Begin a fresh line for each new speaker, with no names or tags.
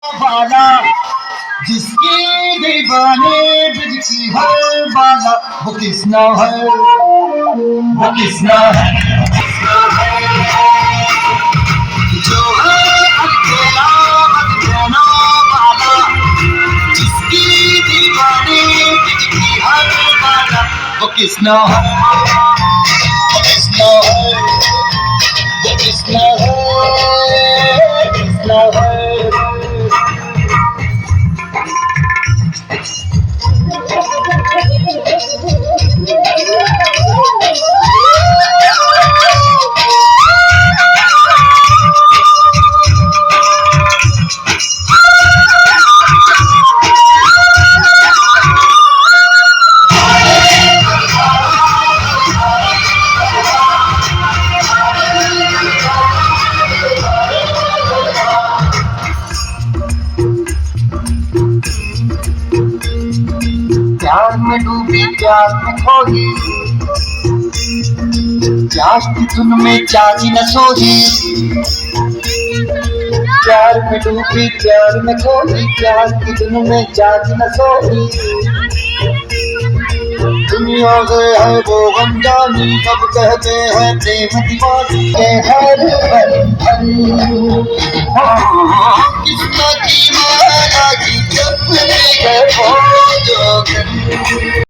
वाला जिसकी दीवाने बिजती हर वाला वो किसना है, वो किसना है, जो है अकेला अकेला वाला जिसकी दीवाने बिजती हर वाला वो किसना है, वो किसना है, वो किसना है, किसना है। प्यार में डूबी प्यार में खोई, प्यास की धुन में जागी न सोई। प्यार में डूबी प्यार में खोई, प्यार की धुन में जागी न सोई। दुनिया से है वो अनजानी, कब कहते हैं प्रेम दीवानी है हर पल। किस्मत की माला की जब है वो जो